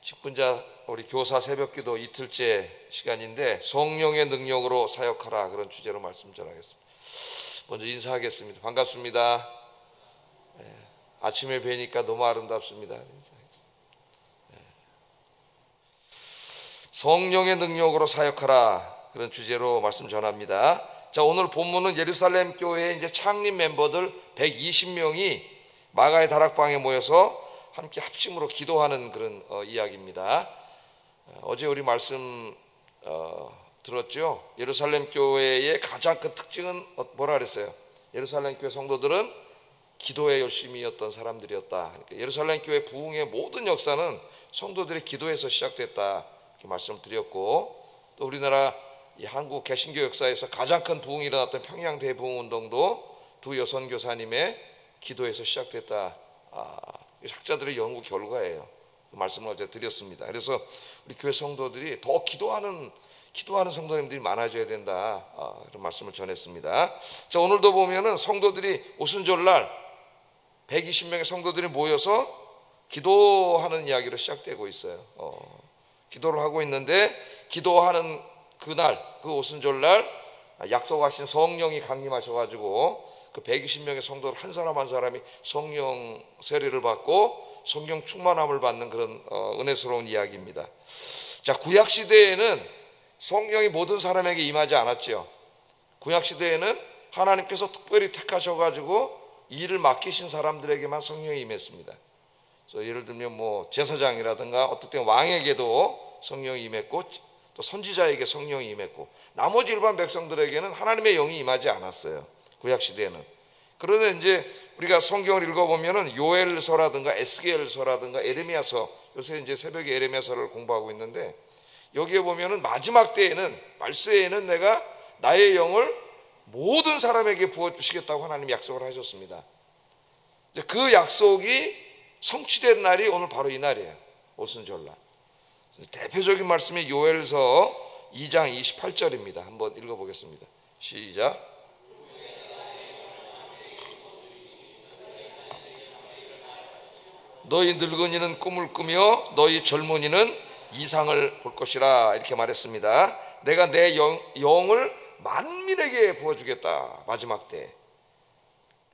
직분자 우리 교사 새벽기도 이틀째 시간인데 성령의 능력으로 사역하라, 그런 주제로 말씀 전하겠습니다. 먼저 인사하겠습니다. 반갑습니다. 아침에 뵈니까 너무 아름답습니다. 성령의 능력으로 사역하라, 그런 주제로 말씀 전합니다. 자, 오늘 본문은 예루살렘 교회 이제 창립 멤버들 120명이 마가의 다락방에 모여서 함께 합심으로 기도하는 그런 이야기입니다. 어제 우리 말씀 들었죠. 예루살렘 교회의 가장 큰 특징은 뭐라 그랬어요? 예루살렘 교회 성도들은 기도에 열심이었던 사람들이었다. 그러니까 예루살렘 교회 부흥의 모든 역사는 성도들의 기도에서 시작됐다, 이렇게 말씀드렸고, 또 우리나라 이 한국 개신교 역사에서 가장 큰 부흥이 일어났던 평양 대부흥운동도 두 여선 교사님의 기도에서 시작됐다. 학자들의 연구 결과예요. 그 말씀을 어제 드렸습니다. 그래서 우리 교회 성도들이 더 기도하는 성도님들이 많아져야 된다, 그런 말씀을 전했습니다. 자, 오늘도 보면은 성도들이 오순절날 120명의 성도들이 모여서 기도하는 이야기로 시작되고 있어요. 기도를 하고 있는데, 기도하는 그날, 그 오순절날 약속하신 성령이 강림하셔가지고 그 120명의 성도들 한 사람 한 사람이 성령 세례를 받고 성령 충만함을 받는 그런 은혜스러운 이야기입니다. 자, 구약 시대에는 성령이 모든 사람에게 임하지 않았죠. 구약 시대에는 하나님께서 특별히 택하셔가지고 일을 맡기신 사람들에게만 성령이 임했습니다. 그래서 예를 들면 뭐 제사장이라든가 어떨 때 왕에게도 성령이 임했고, 또 선지자에게 성령이 임했고, 나머지 일반 백성들에게는 하나님의 영이 임하지 않았어요, 구약 시대에는. 그런데 이제 우리가 성경을 읽어보면은 요엘서라든가 에스겔서라든가 에레미야서, 요새 이제 새벽에 에레미야서를 공부하고 있는데, 여기에 보면은 마지막 때에는, 말세에는 내가 나의 영을 모든 사람에게 부어주시겠다고 하나님 약속을 하셨습니다. 이제 그 약속이 성취된 날이 오늘 바로 이 날이에요, 오순절날. 대표적인 말씀이 요엘서 2장 28절입니다. 한번 읽어보겠습니다. 시작. 너희 늙은이는 꿈을 꾸며 너희 젊은이는 이상을 볼 것이라, 이렇게 말했습니다. 내가 내 영을 만민에게 부어주겠다, 마지막 때.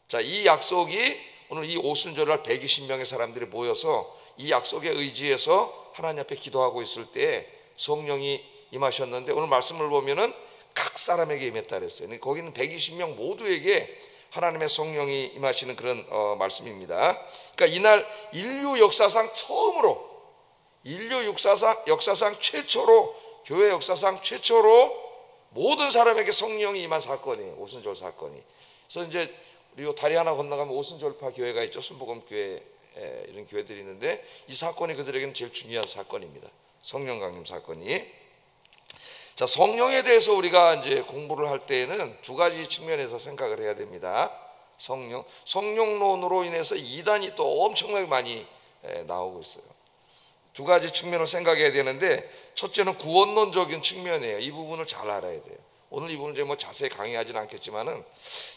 자, 이 약속이 오늘 이 오순절날 120명의 사람들이 모여서 이 약속에 의지해서 하나님 앞에 기도하고 있을 때 성령이 임하셨는데, 오늘 말씀을 보면은 각 사람에게 임했다 그랬어요. 거기는 120명 모두에게 하나님의 성령이 임하시는 그런 말씀입니다. 그러니까 이날 인류 역사상 처음으로, 역사상 최초로, 교회 역사상 최초로 모든 사람에게 성령이 임한 사건이에요, 오순절 사건이. 그래서 이제 우리 다리 하나 건너가면 오순절파 교회가 있죠. 순복음교회, 이런 교회들이 있는데, 이 사건이 그들에게는 제일 중요한 사건입니다, 성령 강림 사건이. 자, 성령에 대해서 우리가 이제 공부를 할 때에는 두 가지 측면에서 생각을 해야 됩니다. 성령론으로 인해서 이단이 또 엄청나게 많이 나오고 있어요. 두 가지 측면을 생각해야 되는데, 첫째는 구원론적인 측면이에요. 이 부분을 잘 알아야 돼요. 오늘 이 부분을 이제 뭐 자세히 강의하지는 않겠지만은,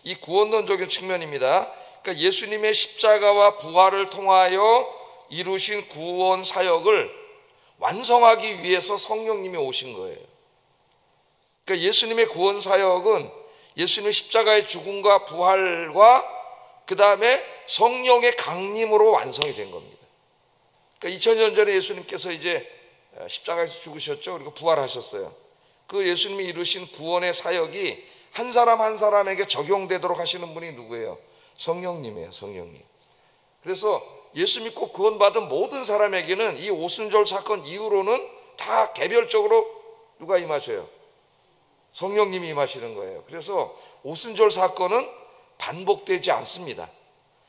이 구원론적인 측면입니다. 그러니까 예수님의 십자가와 부활을 통하여 이루신 구원 사역을 완성하기 위해서 성령님이 오신 거예요. 그러니까 예수님의 구원 사역은 예수님의 십자가의 죽음과 부활과 그 다음에 성령의 강림으로 완성이 된 겁니다. 그러니까 2000년 전에 예수님께서 이제 십자가에서 죽으셨죠. 그리고 부활하셨어요. 그 예수님이 이루신 구원의 사역이 한 사람 한 사람에게 적용되도록 하시는 분이 누구예요? 성령님이에요, 성령님. 그래서 예수 믿고 구원받은 모든 사람에게는 이 오순절 사건 이후로는 다 개별적으로 누가 임하셔요? 성령님이 임하시는 거예요. 그래서 오순절 사건은 반복되지 않습니다.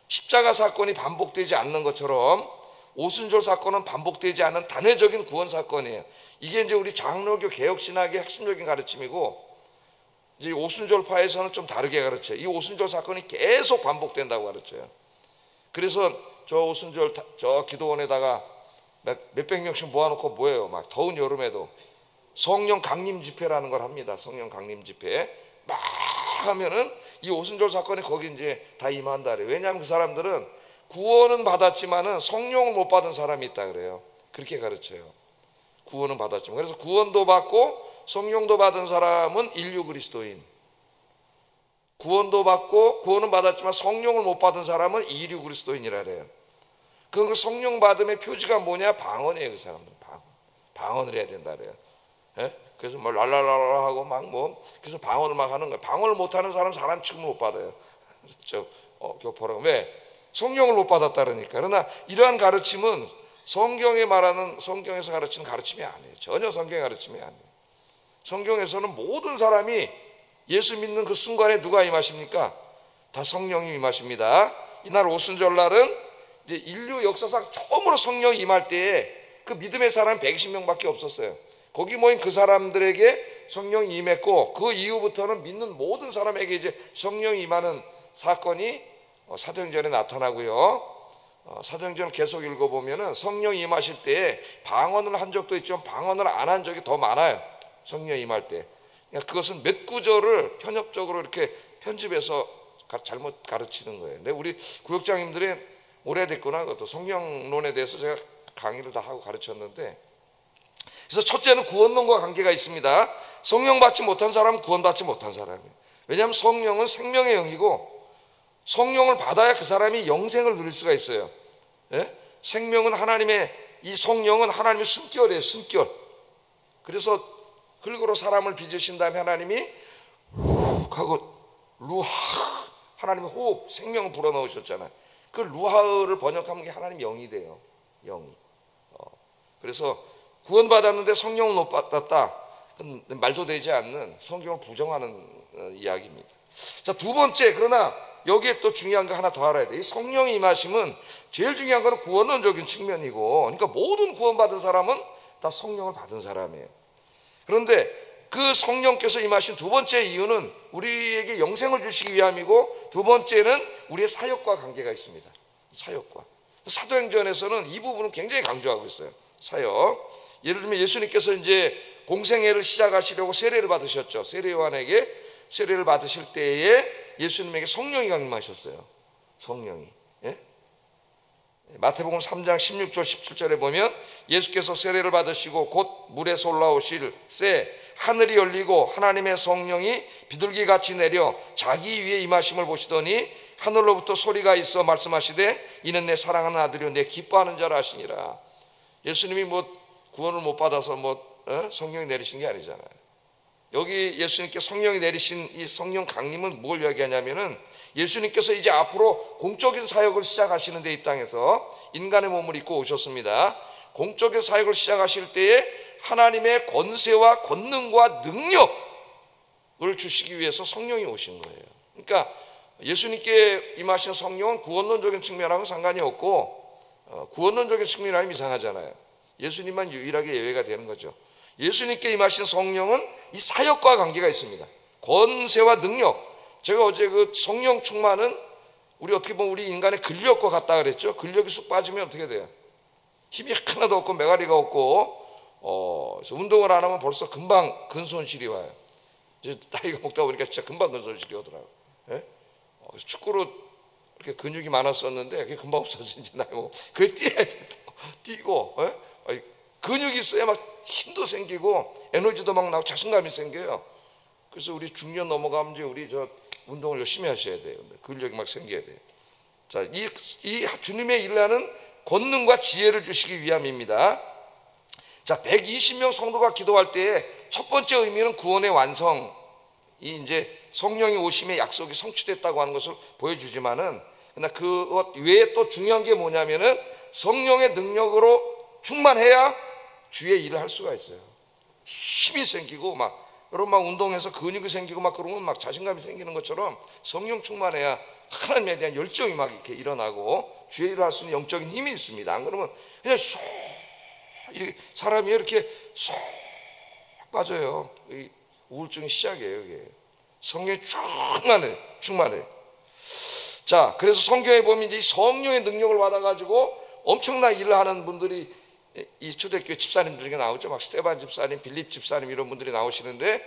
십자가 사건이 반복되지 않는 것처럼 오순절 사건은 반복되지 않은 단회적인 구원 사건이에요. 이게 이제 우리 장로교 개혁신학의 핵심적인 가르침이고, 이제 오순절파에서는 좀 다르게 가르쳐요. 이 오순절 사건이 계속 반복된다고 가르쳐요. 그래서 저 오순절 저 기도원에다가 몇백 명씩 모아놓고 뭐예요? 막 더운 여름에도 성령 강림 집회라는 걸 합니다. 성령 강림 집회 막 하면은 이 오순절 사건이 거기 이제 다 임한다 그래요. 왜냐하면 그 사람들은 구원은 받았지만은 성령을 못 받은 사람이 있다 그래요. 그렇게 가르쳐요. 구원은 받았지만. 그래서 구원도 받고 성령도 받은 사람은 인류 그리스도인, 구원도 받고 구원은 받았지만 성령을 못 받은 사람은 이류 그리스도인이라 그래요. 그 성령 받음의 표지가 뭐냐? 방언이에요. 그 사람은 방언을 해야 된다 그래요. 예? 그래서 뭐 랄랄랄라 하고 막 뭐 그래서 방언을 막 하는 거예요. 방언을 못 하는 사람 취급 못 받아요. 교포라고. 왜? 성령을 못 받았다 그러니까. 그러나 이러한 가르침은 성경에 말하는, 성경에서 가르치는 가르침이 아니에요. 전혀 성경의 가르침이 아니에요. 성경에서는 모든 사람이 예수 믿는 그 순간에 누가 임하십니까? 다 성령이 임하십니다. 이날 오순절날은 이제 인류 역사상 처음으로 성령이 임할 때에 그 믿음의 사람 120명밖에 없었어요. 거기 모인 그 사람들에게 성령이 임했고, 그 이후부터는 믿는 모든 사람에게 이제 성령이 임하는 사건이 사도행전에 나타나고요. 사도행전을 계속 읽어보면은 성령이 임하실 때에 방언을 한 적도 있지만 방언을 안 한 적이 더 많아요. 성령이 임할 때. 그러니까 그것은 몇 구절을 편협적으로 이렇게 편집해서 잘못 가르치는 거예요. 근데 우리 구역장님들이 오래됐구나. 그것도 성령론에 대해서 제가 강의를 다 하고 가르쳤는데, 그래서 첫째는 구원론과 관계가 있습니다. 성령 받지 못한 사람은 구원받지 못한 사람이에요. 왜냐하면 성령은 생명의 영이고 성령을 받아야 그 사람이 영생을 누릴 수가 있어요. 예? 생명은 하나님의, 이 성령은 하나님의 숨결이에요. 숨결. 그래서 흙으로 사람을 빚으신 다음에 하나님이 훅 하고 루하, 하나님의 호흡, 생명을 불어넣으셨잖아요. 그 루하를 번역하면 게 하나님 영이 돼요. 영이. 그래서 구원받았는데 성령을 못 받았다, 그건 말도 되지 않는, 성경을 부정하는 이야기입니다. 자, 두 번째, 그러나 여기에 또 중요한 거 하나 더 알아야 돼. 이 성령의 임하심은 제일 중요한 거는 구원론적인 측면이고, 그러니까 모든 구원받은 사람은 다 성령을 받은 사람이에요. 그런데 그 성령께서 임하신 두 번째 이유는 우리에게 영생을 주시기 위함이고, 두 번째는 우리의 사역과 관계가 있습니다. 사역과. 사도행전에서는 이 부분을 굉장히 강조하고 있어요. 사역. 예를 들면 예수님께서 이제 공생애를 시작하시려고 세례를 받으셨죠. 세례 요한에게 세례를 받으실 때에 예수님에게 성령이 강림하셨어요. 성령이. 예? 마태복음 3장 16절 17절에 보면 예수께서 세례를 받으시고 곧 물에서 올라오실 새 하늘이 열리고 하나님의 성령이 비둘기같이 내려 자기 위에 임하심을 보시더니 하늘로부터 소리가 있어 말씀하시되 이는 내 사랑하는 아들이요 내 기뻐하는 자라 하시니라. 예수님이 뭐 구원을 못 받아서 성령이 내리신 게 아니잖아요. 여기 예수님께 성령이 내리신 이 성령 강림은 뭘 이야기하냐면은 예수님께서 이제 앞으로 공적인 사역을 시작하시는데, 이 땅에서 인간의 몸을 입고 오셨습니다. 공적인 사역을 시작하실 때에 하나님의 권세와 권능과 능력을 주시기 위해서 성령이 오신 거예요. 그러니까 예수님께 임하신 성령은 구원론적인 측면하고 상관이 없고, 구원론적인 측면이라면 이상하잖아요. 예수님만 유일하게 예외가 되는 거죠. 예수님께 임하신 성령은 이 사역과 관계가 있습니다. 권세와 능력. 제가 어제 그 성령 충만은 우리 어떻게 보면 우리 인간의 근력과 같다 그랬죠. 근력이 쑥 빠지면 어떻게 돼요? 힘이 하나도 없고 메가리가 없고, 그래서 운동을 안 하면 벌써 금방 근손실이 와요. 이제 나이가 먹다 보니까 진짜 금방 근손실이 오더라고요. 예? 그래서 축구로 이렇게 근육이 많았었는데 그게 금방 없어져. 이제 나이 먹고 그게 뛰어야 돼. 뛰고, 예? 근육이 있어야 막 힘도 생기고 에너지도 막 나고 자신감이 생겨요. 그래서 우리 중년 넘어가면 이제 우리 운동을 열심히 하셔야 돼요. 근력이 막 생겨야 돼요. 자, 이 주님의 일하는 권능과 지혜를 주시기 위함입니다. 자, 120명 성도가 기도할 때에 첫 번째 의미는 구원의 완성이, 이제 성령이 오심의 약속이 성취됐다고 하는 것을 보여주지만은, 그러나 그것 외에 또 중요한 게 뭐냐면은 성령의 능력으로 충만해야 주의 일을 할 수가 있어요. 힘이 생기고 여러분 막 운동해서 근육이 생기고 막 그러면 막 자신감이 생기는 것처럼 성령 충만해야 하나님에 대한 열정이 막 이렇게 일어나고 주의 일을 할 수 있는 영적인 힘이 있습니다. 안 그러면 그냥 쏙 사람이 이렇게 쏙 빠져요. 이 우울증의 시작이에요. 이게 성령이 충만해. 자, 그래서 성경에 보면 이제 성령의 능력을 받아가지고 엄청난 일을 하는 분들이 이 초대교회 집사님들 중에 나오죠. 막 스테반 집사님, 빌립 집사님 이런 분들이 나오시는데,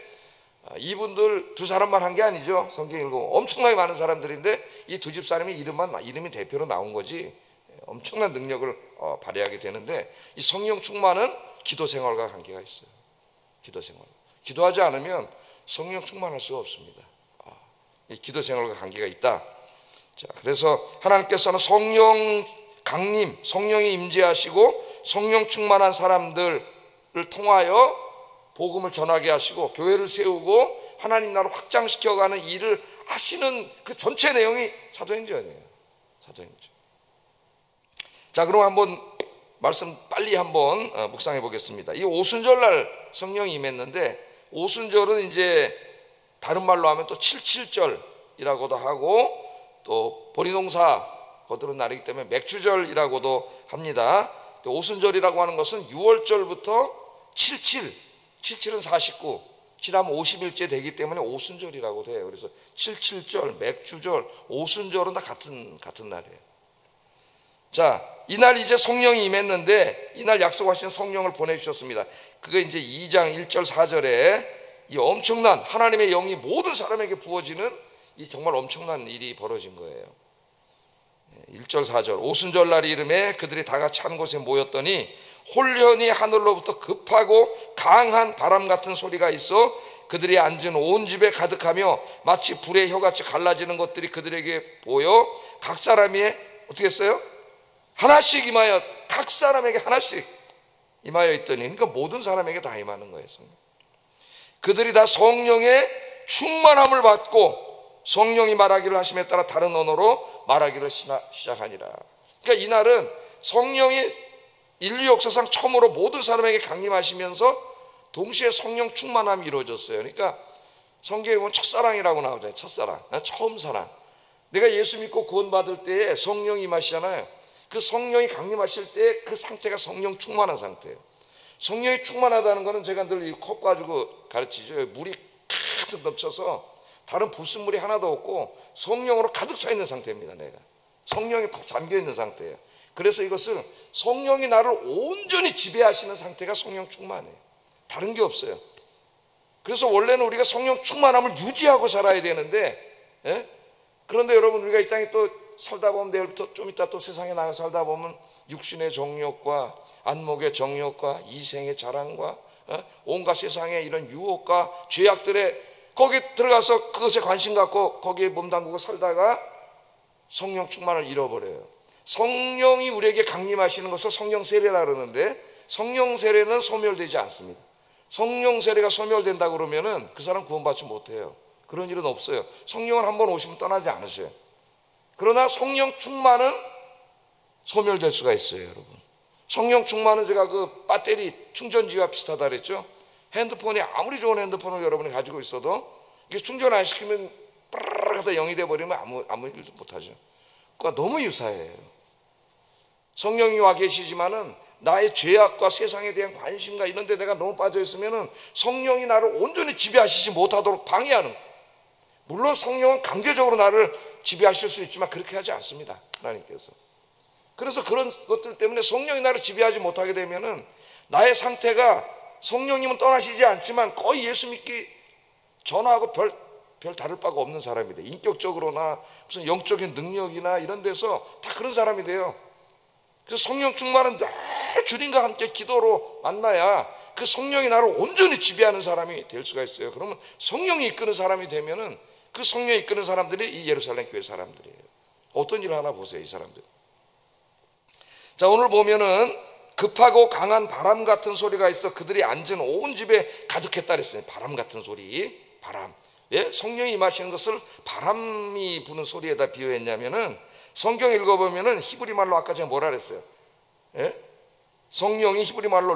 이분들 두 사람만 한 게 아니죠. 성경 읽고 엄청나게 많은 사람들인데 이 두 집사님의 이름이 대표로 나온 거지 엄청난 능력을 발휘하게 되는데, 이 성령 충만은 기도 생활과 관계가 있어요. 기도 생활. 기도하지 않으면 성령 충만할 수가 없습니다. 이 기도 생활과 관계가 있다. 자, 그래서 하나님께서는 성령 강림, 성령이 임재하시고 성령 충만한 사람들을 통하여 복음을 전하게 하시고 교회를 세우고 하나님 나라를 확장시켜가는 일을 하시는 그 전체 내용이 사도행전이에요. 사도행전. 자, 그럼 한번 말씀 빨리 한번 묵상해 보겠습니다. 이 오순절날 성령이 임했는데, 오순절은 이제 다른 말로 하면 또 77절이라고도 하고, 또 보리농사 거두는 날이기 때문에 맥주절이라고도 합니다. 또 오순절이라고 하는 것은 6월절부터 77은 49, 7하면 50일째 되기 때문에 오순절이라고 돼요. 그래서 77절, 맥주절, 오순절은 다 같은 날이에요. 자, 이날 이제 성령이 임했는데, 이날 약속하신 성령을 보내주셨습니다. 그게 이제 2장 1절 4절에 이 엄청난 하나님의 영이 모든 사람에게 부어지는 이 정말 엄청난 일이 벌어진 거예요. 1절 4절, 오순절 날 이름에 그들이 다 같이 한 곳에 모였더니 홀련히 하늘로부터 급하고 강한 바람 같은 소리가 있어 그들이 앉은 온 집에 가득하며 마치 불의 혀같이 갈라지는 것들이 그들에게 보여 각 사람이 어떻게 했어요? 하나씩 임하여, 각 사람에게 하나씩 임하여 있더니, 그러니까 모든 사람에게 다 임하는 거예요. 그들이 다 성령의 충만함을 받고 성령이 말하기를 하심에 따라 다른 언어로 말하기를 시작하니라. 그러니까 이날은 성령이 인류 역사상 처음으로 모든 사람에게 강림하시면서 동시에 성령 충만함이 이루어졌어요. 그러니까 성경에 보면 첫사랑이라고 나오잖아요. 첫사랑, 처음 사랑. 내가 예수 믿고 구원받을 때에 성령이 임하시잖아요. 그 성령이 강림하실 때 그 상태가 성령 충만한 상태예요. 성령이 충만하다는 것은 제가 늘 이 컵 가지고 가르치죠. 물이 가득 넘쳐서 다른 불순물이 하나도 없고 성령으로 가득 차 있는 상태입니다. 내가 성령이 푹 잠겨 있는 상태예요. 그래서 이것을 성령이 나를 온전히 지배하시는 상태가 성령 충만이에요. 다른 게 없어요. 그래서 원래는 우리가 성령 충만함을 유지하고 살아야 되는데, 그런데 여러분, 우리가 이 땅에 또 살다 보면 내일부터 좀 이따 또 세상에 나가 살다 보면 육신의 정욕과 안목의 정욕과 이생의 자랑과 온갖 세상의 이런 유혹과 죄악들에 거기 들어가서 그것에 관심 갖고 거기에 몸담그고 살다가 성령 충만을 잃어버려요. 성령이 우리에게 강림하시는 것을 성령 세례라 그러는데, 성령 세례는 소멸되지 않습니다. 성령 세례가 소멸된다고 그러면은 그 사람 구원받지 못해요. 그런 일은 없어요. 성령은 한번 오시면 떠나지 않으셔요. 그러나 성령 충만은 소멸될 수가 있어요, 여러분. 성령 충만은 제가 그 배터리 충전지와 비슷하다 그랬죠. 핸드폰이 아무리 좋은 핸드폰을 여러분이 가지고 있어도 이게 충전 안 시키면 빠르르 하다 0이 돼버리면 아무 일도 못하죠. 그러니까 너무 유사해요. 성령이 와 계시지만은 나의 죄악과 세상에 대한 관심과 이런 데 내가 너무 빠져 있으면은 성령이 나를 온전히 지배하시지 못하도록 방해하는 거예요. 물론 성령은 강제적으로 나를 지배하실 수 있지만 그렇게 하지 않습니다, 하나님께서. 그래서 그런 것들 때문에 성령이 나를 지배하지 못하게 되면은 나의 상태가 성령님은 떠나시지 않지만 거의 예수 믿기 전하고 별 다를 바가 없는 사람이 돼요. 인격적으로나 무슨 영적인 능력이나 이런 데서 다 그런 사람이 돼요. 그래서 성령 충만은 늘 주님과 함께 기도로 만나야 그 성령이 나를 온전히 지배하는 사람이 될 수가 있어요. 그러면 성령이 이끄는 사람이 되면은 그 성령이 이끄는 사람들이 이 예루살렘 교회 사람들이에요. 어떤 일을 하나 보세요, 이 사람들. 자, 오늘 보면은 급하고 강한 바람 같은 소리가 있어 그들이 앉은 온 집에 가득했다 그랬어요. 바람 같은 소리, 바람. 왜 성령이 임하시는 것을 바람이 부는 소리에다 비유했냐면은, 성경 읽어보면은 히브리 말로 아까 제가 뭐라 그랬어요? 성령이 히브리 말로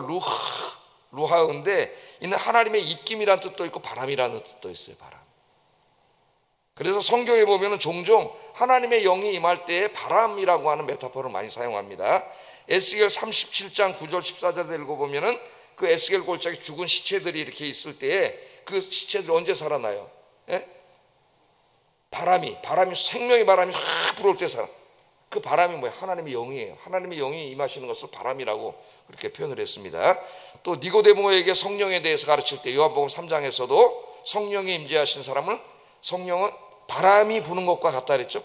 루하인데 이는 하나님의 입김이라는 뜻도 있고 바람이라는 뜻도 있어요. 바람. 그래서 성경에 보면은 종종 하나님의 영이 임할 때에 바람이라고 하는 메타포를 많이 사용합니다. 에스겔 37장 9절 14절에 읽어보면은 그 에스겔 골짜기 죽은 시체들이 이렇게 있을 때에 그 시체들이 언제 살아나요? 바람이 생명의 바람이 확 불어올 때 살아. 그 바람이 뭐예요? 하나님의 영이에요. 하나님의 영이 임하시는 것을 바람이라고 그렇게 표현을 했습니다. 또 니고데모에게 성령에 대해서 가르칠 때 요한복음 3장에서도 성령이 임재하신 사람을 성령은 바람이 부는 것과 같다 그랬죠.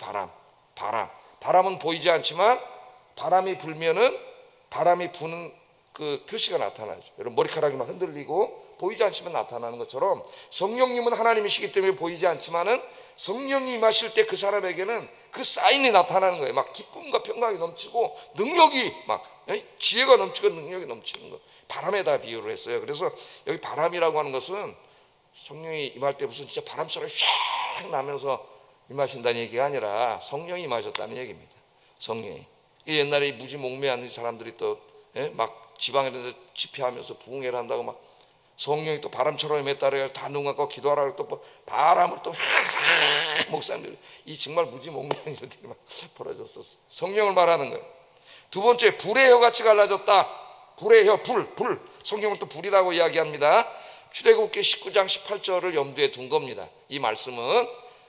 바람은 보이지 않지만 바람이 불면은 바람이 부는 그 표시가 나타나죠. 여러분 머리카락이 막 흔들리고 보이지 않지만 나타나는 것처럼 성령님은 하나님이시기 때문에 보이지 않지만은 성령이 임하실 때 그 사람에게는 그 사인이 나타나는 거예요. 막 기쁨과 평강이 넘치고 능력이 막 지혜가 넘치고 능력이 넘치는 것. 바람에다 비유를 했어요. 그래서 여기 바람이라고 하는 것은 성령이 임할 때 무슨 진짜 바람소리 샥 나면서 임하신다는 얘기가 아니라 성령이 임하셨다는 얘기입니다. 성령이. 옛날에 무지몽매한 사람들이 또 막 지방에 대해서 집회하면서 부흥회를 한다고 막 성령이 또 바람처럼 임했다고 다 눈 감고 기도하라고 또 바람을 또 목사님들 이 정말 무지몽매한 일들이 막 벌어졌었어. 성령을 말하는 거예요. 두 번째, 불의 혀같이 갈라졌다. 불의 혀, 불. 성경은 또 불이라고 이야기합니다. 출애굽기 19장 18절을 염두에 둔 겁니다. 이 말씀은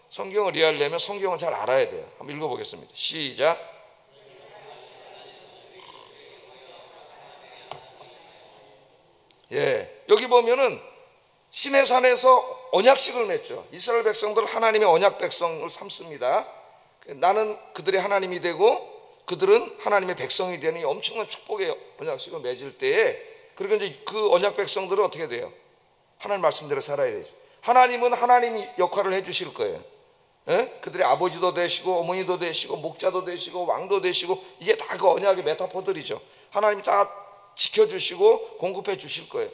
성경을 이해하려면 성경을 잘 알아야 돼요. 한번 읽어보겠습니다. 시작. 여기 보면은 시내산에서 언약식을 맺죠. 이스라엘 백성들 하나님의 언약 백성을 삼습니다. 나는 그들의 하나님이 되고 그들은 하나님의 백성이 되는 엄청난 축복의 언약식을 맺을 때에, 그리고 이제 그 언약 백성들은 어떻게 돼요? 하나님 말씀대로 살아야 되죠. 하나님은 하나님이 역할을 해주실 거예요. 그들의 아버지도 되시고 어머니도 되시고 목자도 되시고 왕도 되시고, 이게 다 그 언약의 메타포들이죠. 하나님이 다 지켜주시고 공급해 주실 거예요.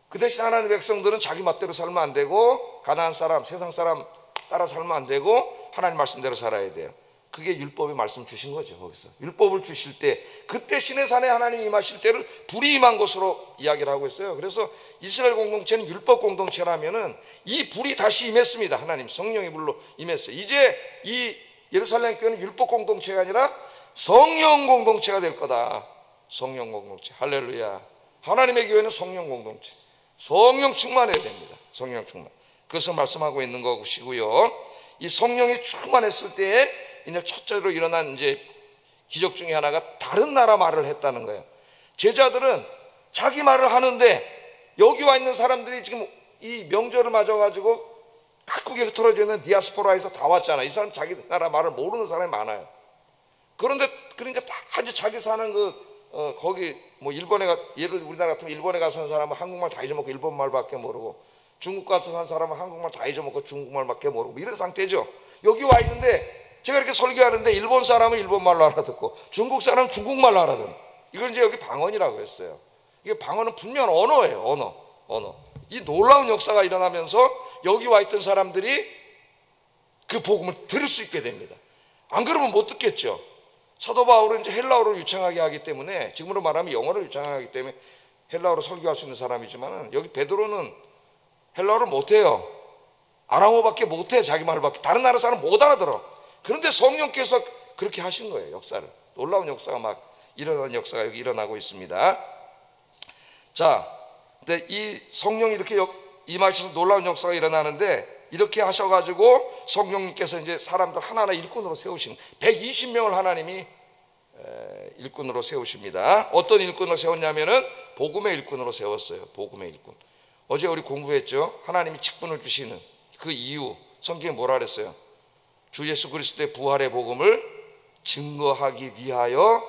그 대신 하나님의 백성들은 자기 멋대로 살면 안 되고, 가나안 사람, 세상 사람 따라 살면 안 되고, 하나님 말씀대로 살아야 돼요. 그게 율법의 말씀 주신 거죠. 거기서 율법을 주실 때, 그때 시내산에 하나님이 임하실 때를 불이 임한 것으로 이야기를 하고 있어요. 그래서 이스라엘 공동체는 율법 공동체라면은 이 불이 다시 임했습니다. 하나님 성령의 불로 임했어요. 이제 이 예루살렘 교회는 율법 공동체가 아니라 성령 공동체가 될 거다. 성령 공동체. 할렐루야. 하나님의 교회는 성령 공동체. 성령 충만해야 됩니다. 성령 충만. 그것을 말씀하고 있는 것이고요. 이 성령이 충만했을 때에 이제 첫째로 일어난 이제 기적 중에 하나가 다른 나라 말을 했다는 거예요. 제자들은 자기 말을 하는데 여기 와 있는 사람들이 지금 이 명절을 맞아가지고 각국에 흩어져 있는 디아스포라에서 다 왔잖아. 이 사람 자기 나라 말을 모르는 사람이 많아요. 그런데 그러니까 다 이제 자기 사는 거기 뭐 일본에 예를 우리나라 같으면 일본에 가서 산 사람은 한국말 다 잊어먹고 일본말밖에 모르고, 중국 가서 산 사람은 한국말 다 잊어먹고 중국말밖에 모르고 이런 상태죠. 여기 와 있는데 제가 이렇게 설교하는데 일본 사람은 일본말로 알아듣고 중국 사람은 중국말로 알아듣는, 이걸 이제 여기 방언이라고 했어요. 이게 방언은 분명 언어예요. 언어. 이 놀라운 역사가 일어나면서 여기 와 있던 사람들이 그 복음을 들을 수 있게 됩니다. 안 그러면 못 듣겠죠. 사도 바울은 이제 헬라어를 유창하게 하기 때문에, 지금으로 말하면 영어를 유창하게 하기 때문에 헬라어로 설교할 수 있는 사람이지만, 여기 베드로는 헬라어를 못해요. 아람어밖에 못해. 자기 말밖에. 다른 나라 사람 못 알아들어. 그런데 성령께서 그렇게 하신 거예요. 역사를. 놀라운 역사가 막 일어나는 역사가 여기 일어나고 있습니다. 자, 근데 이 성령이 이렇게 임하셔서 놀라운 역사가 일어나는데, 이렇게 하셔가지고 성령님께서 이제 사람들 하나하나 일꾼으로 세우신 120명을 하나님이 일꾼으로 세우십니다. 어떤 일꾼으로 세웠냐면은 복음의 일꾼으로 세웠어요. 복음의 일꾼. 어제 우리 공부했죠. 하나님이 직분을 주시는 그 이유, 성경에 뭐라 그랬어요? 주 예수 그리스도의 부활의 복음을 증거하기 위하여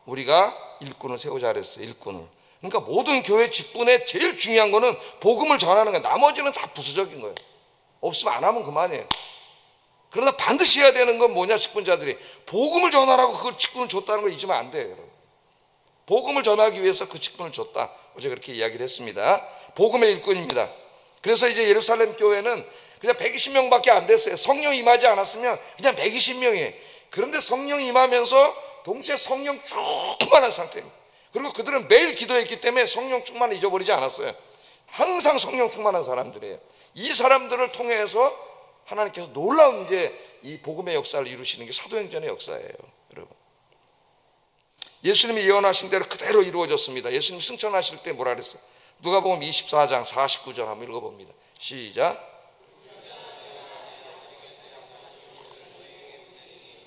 우리가 일꾼을 세우자 그랬어요. 일꾼을. 그러니까 모든 교회 직분에 제일 중요한 거는 복음을 전하는 거예요. 나머지는 다 부수적인 거예요. 없으면 안 하면 그만이에요. 그러나 반드시 해야 되는 건 뭐냐? 직분자들이 복음을 전하라고 그 직분을 줬다는 걸 잊으면 안 돼요. 여러분. 복음을 전하기 위해서 그 직분을 줬다. 어제 그렇게 이야기를 했습니다. 복음의 일꾼입니다. 그래서 이제 예루살렘 교회는 그냥 120명밖에 안 됐어요. 성령 임하지 않았으면 그냥 120명이에요. 그런데 성령 임하면서 동시에 성령 충만한 상태입니다. 그리고 그들은 매일 기도했기 때문에 성령 충만을 잊어버리지 않았어요. 항상 성령 충만한 사람들이에요. 이 사람들을 통해서 하나님께서 놀라운 이제 이 복음의 역사를 이루시는 게 사도행전의 역사예요. 여러분, 예수님이 예언하신 대로 그대로 이루어졌습니다. 예수님 승천하실 때 뭐라 그랬어요? 누가복음 24장 49절 한번 읽어봅니다. 시작.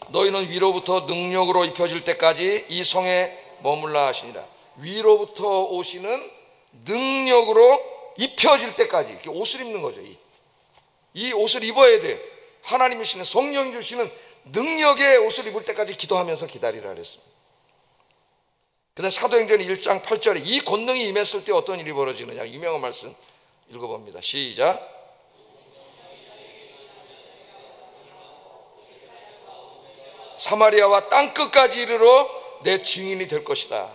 너희는 위로부터 능력으로 입혀질 때까지 이 성에 머물라 하시니라. 위로부터 오시는 능력으로 입혀질 때까지, 이렇게 옷을 입는 거죠. 이 옷을 입어야 돼. 하나님이 주시는, 성령이 주시는 능력의 옷을 입을 때까지 기도하면서 기다리라 그랬습니다. 근데 사도행전 1장 8절에 이 권능이 임했을 때 어떤 일이 벌어지느냐, 유명한 말씀 읽어봅니다. 시작. 사마리아와 땅끝까지 이르러 내 증인이 될 것이다.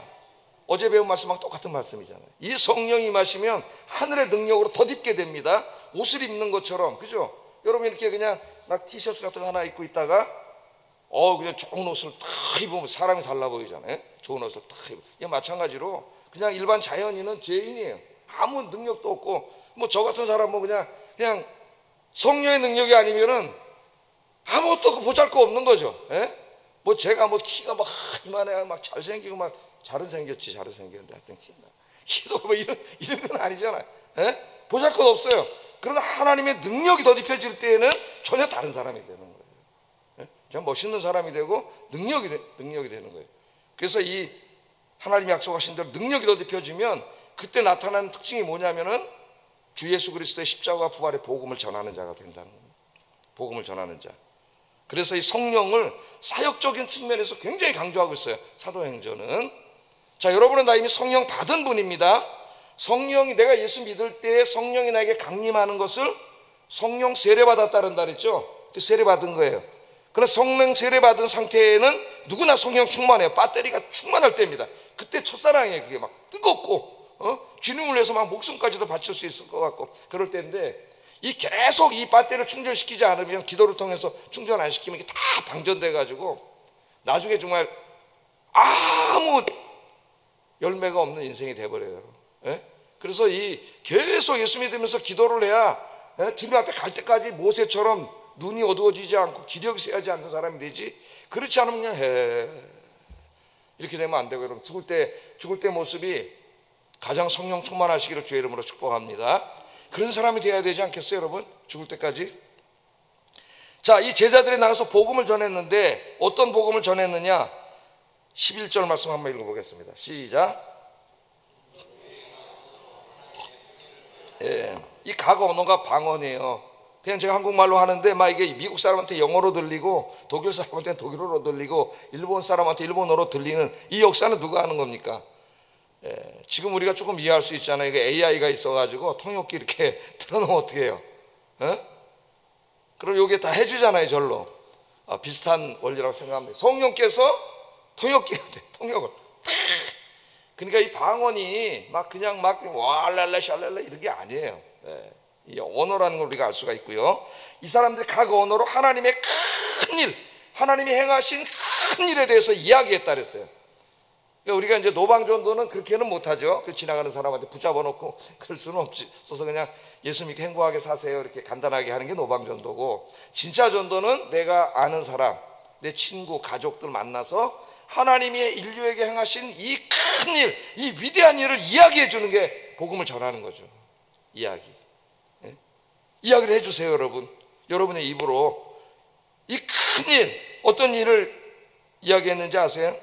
어제 배운 말씀하고 똑같은 말씀이잖아요. 이 성령이 임하시면 하늘의 능력으로 덧입게 됩니다. 옷을 입는 것처럼, 그죠? 여러분 이렇게 그냥 막 티셔츠 같은 거 하나 입고 있다가 그냥 좋은 옷을 탁 입으면 사람이 달라 보이잖아요. 좋은 옷을 탁 입으면. 이게 마찬가지로 그냥 일반 자연인은 죄인이에요. 아무 능력도 없고, 뭐 저 같은 사람 뭐 그냥 성령의 능력이 아니면은 아무것도 보잘거 없는 거죠. 예? 뭐 제가 뭐 키가 막 이만해, 막 잘생기고 막 잘은 생겼는데 하여튼 키도 뭐 이런 건 아니잖아요. 예? 보잘것 없어요. 그러나 하나님의 능력이 덧입혀질 때에는 전혀 다른 사람이 되는 거예요. 예? 좀 멋있는 사람이 되고 능력이 되는 거예요. 그래서 이 하나님이 약속하신 대로 능력이 덧입혀지면 그때 나타나는 특징이 뭐냐면은 주 예수 그리스도의 십자가 부활의 복음을 전하는 자가 된다는 거예요. 복음을 전하는 자. 그래서 이 성령을 사역적인 측면에서 굉장히 강조하고 있어요, 사도행전은. 자, 여러분은 다 이미 성령 받은 분입니다. 성령이, 내가 예수 믿을 때 성령이 나에게 강림하는 것을 성령 세례 받았다는 다 그랬죠. 그 세례 받은 거예요. 그러나 성령 세례 받은 상태에는 누구나 성령 충만해요. 배터리가 충만할 때입니다. 그때 첫사랑이에요. 그게 막 뜨겁고 주님을 위해서 막 목숨까지도 바칠 수 있을 것 같고 그럴 때인데, 이 계속 이 배터리를 충전시키지 않으면, 기도를 통해서 충전 안 시키면 이게 다 방전돼 가지고 나중에 정말 아무 열매가 없는 인생이 돼버려요. 예? 그래서 이 계속 예수 믿으면서 기도를 해야 주님 앞에 갈 때까지 모세처럼 눈이 어두워지지 않고 기력이 쇠하지 않는 사람이 되지, 그렇지 않으면 그냥 이렇게 되면 안 되고, 여러분 죽을 때 모습이 가장 성령 충만하시기를 주의 이름으로 축복합니다. 그런 사람이 되어야 되지 않겠어요, 여러분? 죽을 때까지. 자, 이 제자들이 나가서 복음을 전했는데 어떤 복음을 전했느냐? 11절 말씀 한번 읽어보겠습니다. 시작. 예, 이 각 언어가 방언이에요. 그냥 제가 한국말로 하는데 막 이게 미국 사람한테 영어로 들리고, 독일 사람한테 독일어로 들리고, 일본 사람한테 일본어로 들리는 이 역사는 누가 하는 겁니까? 예, 지금 우리가 조금 이해할 수 있잖아요. 이게 AI가 있어가지고 통역기 이렇게 틀어놓으면 어떻게 해요? 그럼 요게 다 해주잖아요, 절로. 비슷한 원리라고 생각합니다. 성령께서 통역기, 통역을. 그러니까 이 방언이 막 그냥 막 와랄라 샬랄라 이런 게 아니에요. 예, 이 언어라는 걸 우리가 알 수가 있고요. 이 사람들이 각 언어로 하나님의 큰 일, 하나님이 행하신 큰 일에 대해서 이야기했다 그랬어요. 그러니까 우리가 이제 노방전도는 그렇게는 못하죠. 그 지나가는 사람한테 붙잡아 놓고 그럴 수는 없어서 그냥 예수 믿고 행복하게 사세요 이렇게 간단하게 하는 게 노방전도고, 진짜 전도는 내가 아는 사람, 내 친구, 가족들 만나서 하나님이 인류에게 행하신 이 큰 일, 이 위대한 일을 이야기해 주는 게 복음을 전하는 거죠. 이야기. 네? 이야기를 해주세요, 여러분. 여러분의 입으로 이 큰 일, 어떤 일을 이야기했는지 아세요?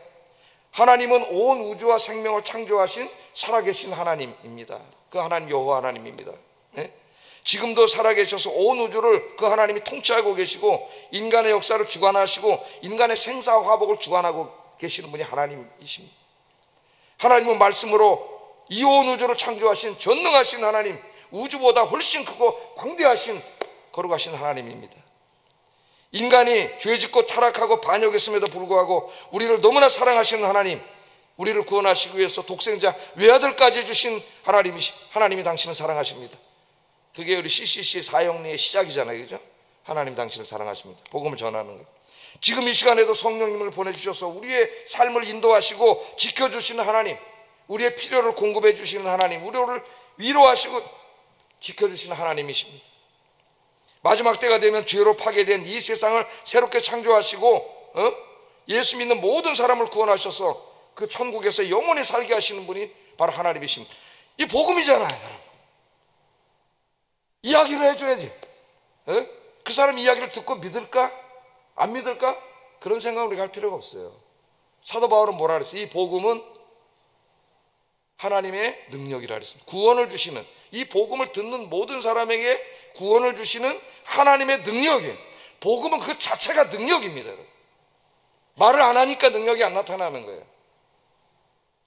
하나님은 온 우주와 생명을 창조하신 살아계신 하나님입니다. 그 하나님 여호와 하나님입니다. 네? 지금도 살아계셔서 온 우주를 그 하나님이 통치하고 계시고, 인간의 역사를 주관하시고 인간의 생사화복을 주관하고 계시는 분이 하나님이십니다. 하나님은 말씀으로 이 온 우주를 창조하신 전능하신 하나님, 우주보다 훨씬 크고 광대하신 거룩하신 하나님입니다. 인간이 죄짓고 타락하고 반역했음에도 불구하고 우리를 너무나 사랑하시는 하나님, 우리를 구원하시기 위해서 독생자 외아들까지 주신 하나님이 당신을 사랑하십니다. 그게 우리 CCC 사형리의 시작이잖아요, 그죠? 하나님 당신을 사랑하십니다. 복음을 전하는 것. 지금 이 시간에도 성령님을 보내주셔서 우리의 삶을 인도하시고 지켜주시는 하나님, 우리의 필요를 공급해 주시는 하나님, 우리를 위로하시고 지켜주시는 하나님이십니다. 마지막 때가 되면 죄로 파괴된 이 세상을 새롭게 창조하시고 예수 믿는 모든 사람을 구원하셔서 그 천국에서 영원히 살게 하시는 분이 바로 하나님이십니다. 이 복음이잖아요. 이야기를 해줘야지. 그 사람 이야기를 듣고 믿을까? 안 믿을까? 그런 생각을 우리가 할 필요가 없어요. 사도 바울은 뭐라 그랬어요? 이 복음은 하나님의 능력이라 그랬습니다. 구원을 주시는, 이 복음을 듣는 모든 사람에게 구원을 주시는 하나님의 능력이에요. 복음은 그 자체가 능력입니다. 말을 안 하니까 능력이 안 나타나는 거예요.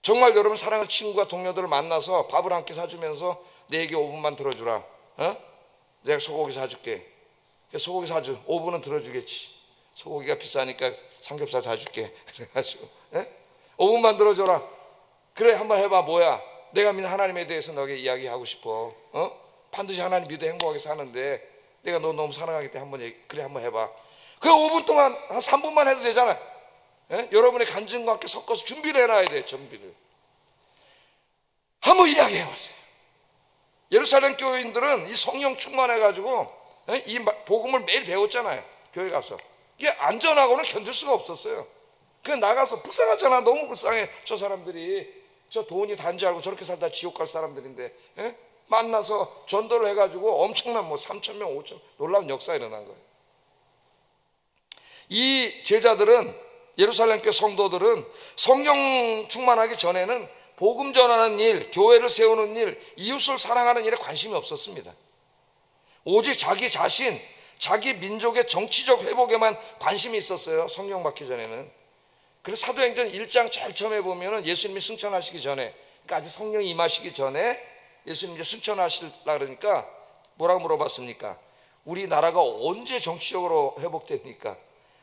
정말 여러분 사랑하는 친구가 동료들을 만나서 밥을 한 끼 사주면서 내 얘기 5분만 들어주라. 내가 소고기 사줄게. 소고기 사주. 5분은 들어주겠지. 소고기가 비싸니까 삼겹살 사줄게. 그래가지고 5분만 들어줘라. 그래, 한번 해봐. 뭐야? 내가 믿는 하나님에 대해서 너에게 이야기하고 싶어. 반드시 하나님 믿어 행복하게 사는데 내가 너 너무 사랑하기 때문에 한번 해봐. 그 5분 동안 한 3분만 해도 되잖아. 여러분의 간증과 함께 섞어서 준비를 해놔야 돼. 준비를 한번 이야기해보세요. 예루살렘 교인들은 이 성령 충만해가지고 이 복음을 매일 배웠잖아요. 교회 가서. 이게 안전하고는 견딜 수가 없었어요. 그냥 나가서 불쌍하잖아. 너무 불쌍해. 저 사람들이 저 돈이 단지 알고 저렇게 살다 지옥 갈 사람들인데 만나서 전도를 해가지고 엄청난 3,000명 5,000명 놀라운 역사가 일어난 거예요. 이 제자들은, 예루살렘 교회 성도들은 성령 충만하기 전에는 복음 전하는 일, 교회를 세우는 일, 이웃을 사랑하는 일에 관심이 없었습니다. 오직 자기 자신, 자기 민족의 정치적 회복에만 관심이 있었어요. 성령 받기 전에는. 그래서 사도행전 1장 제일 처음에 보면은 예수님이 승천하시기 전에, 그러니까 아직 성령이 임하시기 전에 예수님이 이제 승천하시려고 그러니까 뭐라고 물어봤습니까? 우리나라가 언제 정치적으로 회복됩니까?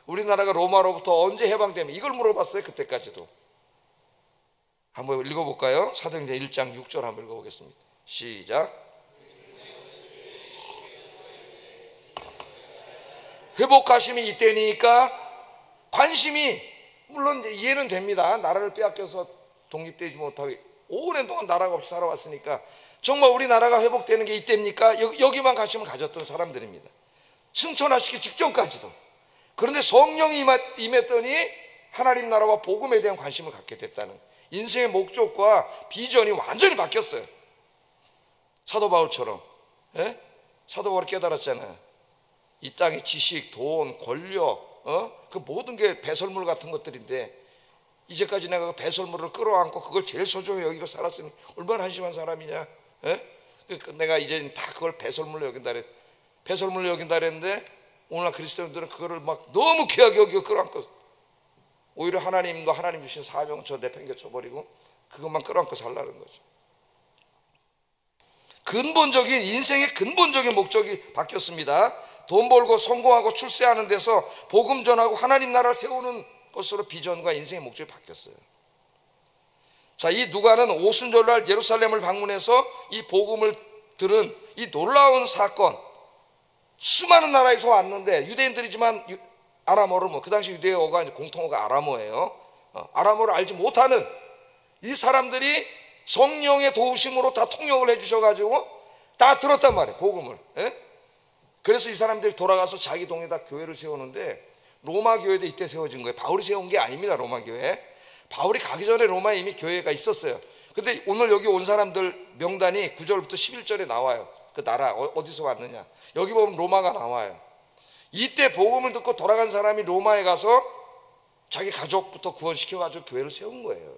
우리나라가 로마로부터 언제 해방됩니까? 이걸 물어봤어요. 그때까지도. 한번 읽어볼까요? 사도행전 1장 6절 한번 읽어보겠습니다. 시작. 회복하심이 이때니까 관심이, 물론 이해는 됩니다. 나라를 빼앗겨서 독립되지 못하고 오랜 동안 나라가 없이 살아왔으니까 정말 우리나라가 회복되는 게 이때입니까? 여기만 관심을 가졌던 사람들입니다. 승천하시기 직전까지도. 그런데 성령이 임했더니 하나님 나라와 복음에 대한 관심을 갖게 됐다는, 인생의 목적과 비전이 완전히 바뀌었어요. 사도 바울처럼. 사도 바울이 깨달았잖아요. 이 땅의 지식, 돈, 권력, 그 모든 게 배설물 같은 것들인데 이제까지 내가 그 배설물을 끌어안고 그걸 제일 소중히 여기고 살았으니 얼마나 한심한 사람이냐. 내가 이제 다 그걸 배설물로 여긴다 그랬는데 오늘날 그리스도인들은 그거를 막 너무 귀하게 여기고 끌어안고, 오히려 하나님과 하나님 주신 사명은 저 내팽겨 쳐버리고 그것만 끌어안고 살라는 거죠. 근본적인, 인생의 근본적인 목적이 바뀌었습니다. 돈 벌고 성공하고 출세하는 데서 복음 전하고 하나님 나라를 세우는 것으로 비전과 인생의 목적이 바뀌었어요. 자, 이 누가는 오순절날 예루살렘을 방문해서 이 복음을 들은 이 놀라운 사건, 수많은 나라에서 왔는데 유대인들이지만 아람어를 그 당시 유대어가 공통어가 아람어예요. 아람어를 알지 못하는 이 사람들이 성령의 도우심으로 다 통역을 해주셔가지고 다 들었단 말이에요, 복음을. 그래서 이 사람들이 돌아가서 자기 동네에다 교회를 세우는데 로마 교회도 이때 세워진 거예요. 바울이 세운 게 아닙니다, 로마 교회. 바울이 가기 전에 로마에 이미 교회가 있었어요. 근데 오늘 여기 온 사람들 명단이 9절부터 11절에 나와요. 그 나라 어디서 왔느냐. 여기 보면 로마가 나와요. 이때 복음을 듣고 돌아간 사람이 로마에 가서 자기 가족부터 구원시켜가지고 교회를 세운 거예요.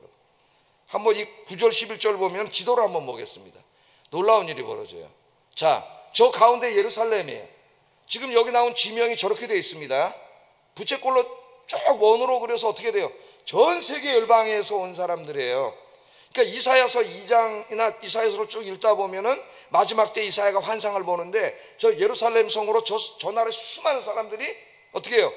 한번 이 9절 11절 보면 지도를 한번 보겠습니다. 놀라운 일이 벌어져요. 자, 저 가운데 예루살렘이에요. 지금 여기 나온 지명이 저렇게 되어 있습니다. 부채꼴로 쭉 원으로 그려서 어떻게 돼요? 전 세계 열방에서 온 사람들이에요. 그러니까 이사야서 2장이나 이사야서를 쭉 읽다 보면은 마지막 때 이사야가 환상을 보는데 저 예루살렘 성으로 저 나라의 수많은 사람들이 어떻게 해요?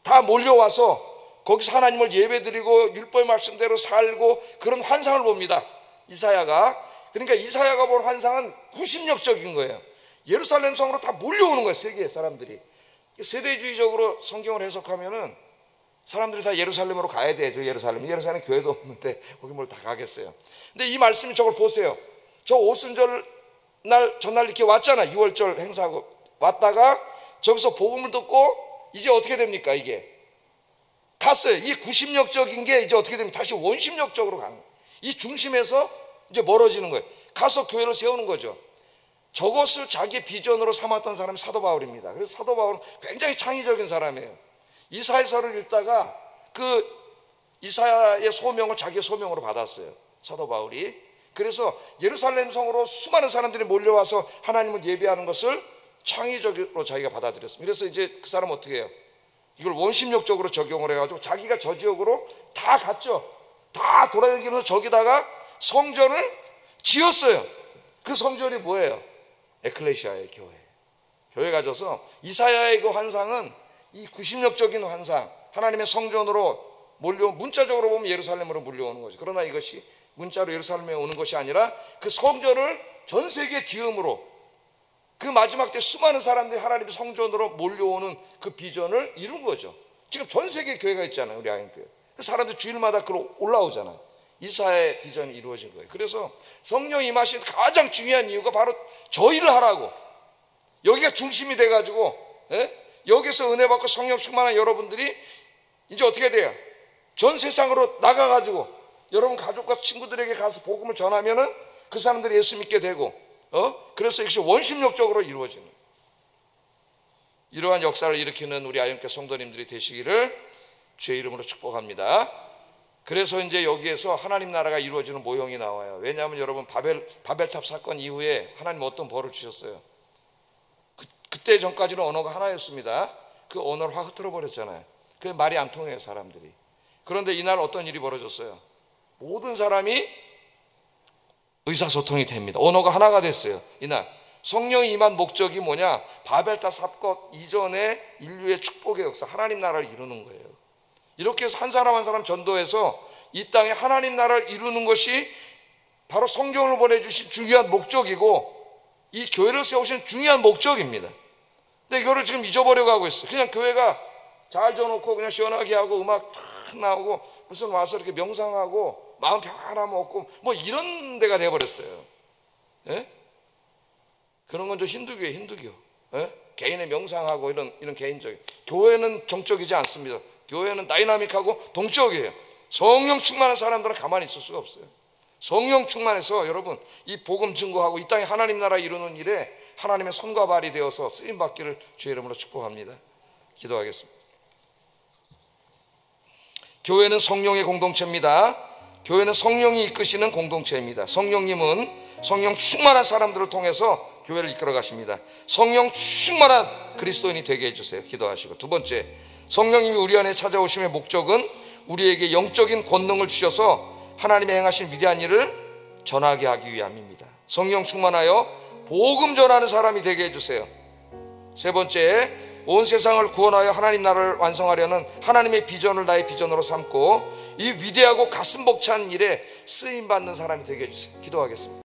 다 몰려와서 거기서 하나님을 예배드리고 율법의 말씀대로 살고 그런 환상을 봅니다, 이사야가. 그러니까 이사야가 본 환상은 구심력적인 거예요. 예루살렘 성으로 다 몰려오는 거예요, 세계 사람들이. 세대주의적으로 성경을 해석하면은 사람들이 다 예루살렘으로 가야 돼요. 예루살렘 교회도 없는데 거기 뭘 다 가겠어요. 근데 이 말씀이 저걸 보세요. 저 오순절 날 전날 이렇게 왔잖아. 6월절 행사하고 왔다가 저기서 복음을 듣고 이제 어떻게 됩니까? 이게 갔어요. 이 구심력적인 게 이제 어떻게 됩니까? 다시 원심력적으로 가는 거예요. 이 중심에서 이제 멀어지는 거예요. 가서 교회를 세우는 거죠. 저것을 자기 비전으로 삼았던 사람이 사도 바울입니다. 그래서 사도 바울은 굉장히 창의적인 사람이에요. 이사야서를 읽다가 그 이사야의 소명을 자기의 소명으로 받았어요, 사도 바울이. 그래서 예루살렘 성으로 수많은 사람들이 몰려와서 하나님을 예배하는 것을 창의적으로 자기가 받아들였습니다. 그래서 이제 그 사람은 어떻게 해요? 이걸 원심력적으로 적용을 해가지고 자기가 저 지역으로 다 갔죠. 다 돌아다니면서 저기다가 성전을 지었어요. 그 성전이 뭐예요? 에클레시아의 교회. 교회 가져서 이사야의 그 환상은 이 구심력적인 환상, 하나님의 성전으로 문자적으로 보면 예루살렘으로 몰려오는 거죠. 그러나 이것이 문자로 예루살렘에 오는 것이 아니라 그 성전을 전 세계 지음으로 그 마지막 때 수많은 사람들이 하나님의 성전으로 몰려오는 그 비전을 이룬 거죠. 지금 전 세계 교회가 있잖아요. 우리 아인교회. 그 사람들 주일마다 올라오잖아요. 이사야의 비전이 이루어진 거예요. 그래서 성령 임하신 가장 중요한 이유가 바로 저 일을 하라고. 여기가 중심이 돼가지고 여기서 은혜 받고 성령 충만한 여러분들이 이제 어떻게 돼요? 전 세상으로 나가가지고 여러분 가족과 친구들에게 가서 복음을 전하면은 그 사람들이 예수 믿게 되고 그래서 이것이 원심력적으로 이루어지는 이러한 역사를 일으키는 우리 아영교회 성도님들이 되시기를 주의 이름으로 축복합니다. 그래서 이제 여기에서 하나님 나라가 이루어지는 모형이 나와요. 왜냐하면 여러분 바벨탑 사건 이후에 하나님 어떤 벌을 주셨어요? 그때 전까지는 언어가 하나였습니다. 그 언어를 확 흐트러 버렸잖아요. 그 말이 안 통해요, 사람들이. 그런데 이날 어떤 일이 벌어졌어요? 모든 사람이 의사소통이 됩니다. 언어가 하나가 됐어요. 이날 성령이 임한 목적이 뭐냐? 바벨탑 사건 이전에 인류의 축복의 역사, 하나님 나라를 이루는 거예요. 이렇게 해서 한 사람 한 사람 전도해서 이 땅에 하나님 나라를 이루는 것이 바로 성경을 보내주신 중요한 목적이고 이 교회를 세우신 중요한 목적입니다. 근데 이거를 지금 잊어버려고 하고 있어요. 그냥 교회가 잘 져놓고 그냥 시원하게 하고 음악 탁 나오고 무슨 와서 이렇게 명상하고 마음 평안함 얻고 뭐 이런 데가 돼버렸어요. 예? 그런 건 좀 힌두교. 예? 개인의 명상하고 이런 개인적인. 교회는 정적이지 않습니다. 교회는 다이나믹하고 동적이에요. 성령 충만한 사람들은 가만히 있을 수가 없어요. 성령 충만해서 여러분 이 복음 증거하고 이 땅에 하나님 나라 이루는 일에 하나님의 손과 발이 되어서 쓰임 받기를 주의 이름으로 축복합니다. 기도하겠습니다. 교회는 성령의 공동체입니다. 교회는 성령이 이끄시는 공동체입니다. 성령님은 성령 충만한 사람들을 통해서 교회를 이끌어 가십니다. 성령 충만한 그리스도인이 되게 해주세요. 기도하시고, 두 번째, 성령님이 우리 안에 찾아오심의 목적은 우리에게 영적인 권능을 주셔서 하나님의 행하신 위대한 일을 전하게 하기 위함입니다. 성령 충만하여 복음 전하는 사람이 되게 해주세요. 세 번째, 온 세상을 구원하여 하나님 나라를 완성하려는 하나님의 비전을 나의 비전으로 삼고 이 위대하고 가슴 벅찬 일에 쓰임받는 사람이 되게 해주세요. 기도하겠습니다.